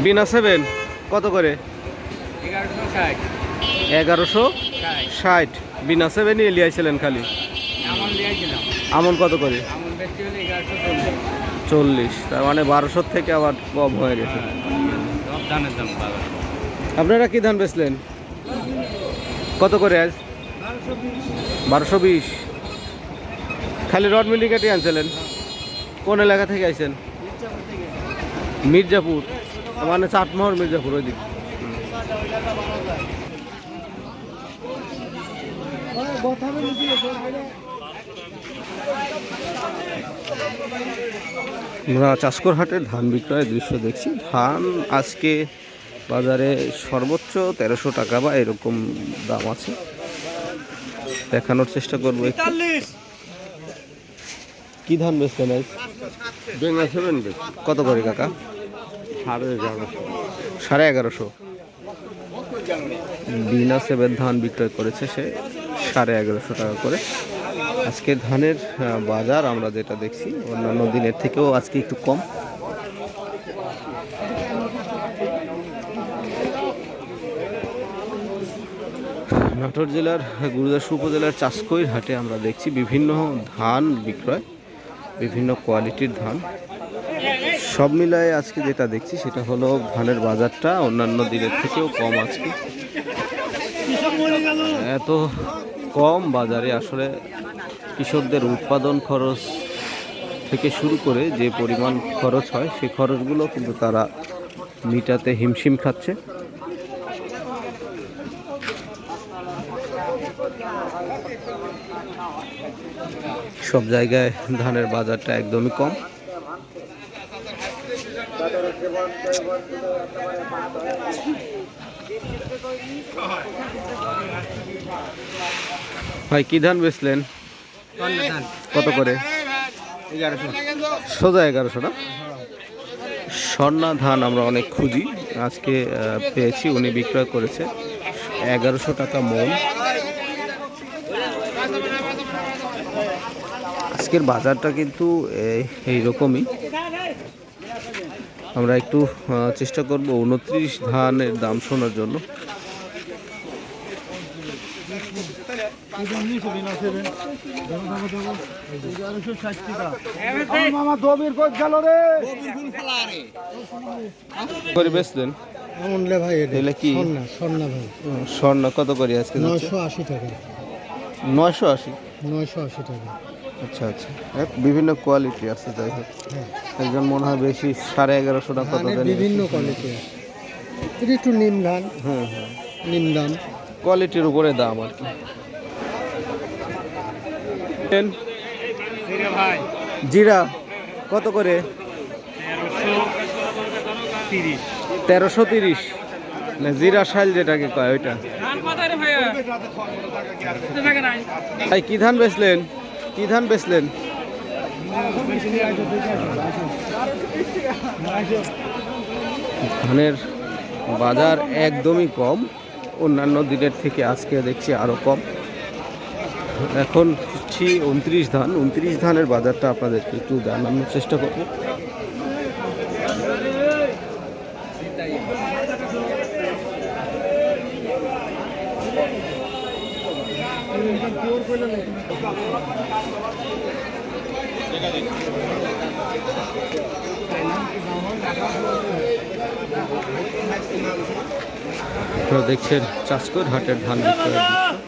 বিনা 7 কত করে? 1160 বিনা 7 নিয়ে লিয়াইছিলেন খালি। আমন কত করে? 40, তার মানে 1200 থেকে আবার কম হয়ে গেছে। আপনারা কি ধান বেচলেন কত করে আজ? 1220। খালি রড মিন্ডিকেটে আনছিলেন? কোন এলাকা থেকে আইছেন? মির্জাপুর, মানে চাটমোহর মির্জাপুর ওই দিক। আমরা চাষকর হাটের ধান বিক্রয়ের দৃশ্য দেখছি। ধান আজকে বাজারে সর্বোচ্চ 1300 টাকা বা এরকম দাম আছে, দেখানোর চেষ্টা করবো। কি ধান বেচতেন আজ? কত করে কাকা? 1150। বিনা 7 ধান বিক্রয় করেছে সে 1150 টাকা করে। আজকে ধানের বাজার আমরা যেটা দেখছি অন্যান্য দিনের থেকেও আজকে একটু কম। নাটোর জেলার গুরুদাসপুর উপজেলার চাষকৈর হাটে আমরা দেখছি বিভিন্ন ধান বিক্রয়, বিভিন্ন কোয়ালিটির ধান। সব মিলায়ে আজকে যেটা দেখছি সেটা হলো ধানের বাজারটা অন্যান্য দিনের থেকেও কম। আজকে এত কম বাজারে আসলে কৃষকদের উৎপাদন খরচ থেকে শুরু করে যে পরিমাণ খরচ হয় সেই খরচগুলো কিন্তু তারা মিটাতে হিমশিম খাচ্ছে। সব জায়গায় ধানের বাজারটা একদমই কম। ভাই কি ধান বেচলেন কত করে? সোজা 1100 না? স্বর্ণা ধান আমরা অনেক খুঁজি, আজকে পেয়েছি, উনি বিক্রয় করেছে 1100 টাকা মন। আজকের বাজারটা কিন্তু এইরকমই। আমরা একটু চেষ্টা করব 29 ধানের দাম শোনার জন্য। বেচলেন কি? স্বর্ণা কত করে আজকে? 980 টাকা। 980 টাকা। আচ্ছা আচ্ছা, বিভিন্ন কোয়ালিটি আছে। যাই হোক, একজন মনে হয় বেশি 1150 টাকা কত দেন? বিভিন্ন কোয়ালিটি আছে, এটা একটু নিম ধান। নিম ধান কোয়ালিটির উপরে দাম আর কি। জিরা কত করে? 1330 না, জিরা শাইল যেটাকে কয় ওইটা। ভাই কি ধান বেচলেন? কি ধান বেচলেন? ধানের বাজার একদমই কম, অন্যান্য দিনের থেকে আজকে দেখছি আরো কম। এখন 29 ধান, 29 ধানের বাজারটা আপনাদেরকে একটু জানানোর চেষ্টা করব। আপনারা দেখছেন চাষকর হাটের ধান বিক্রয়ের দৃশ্য।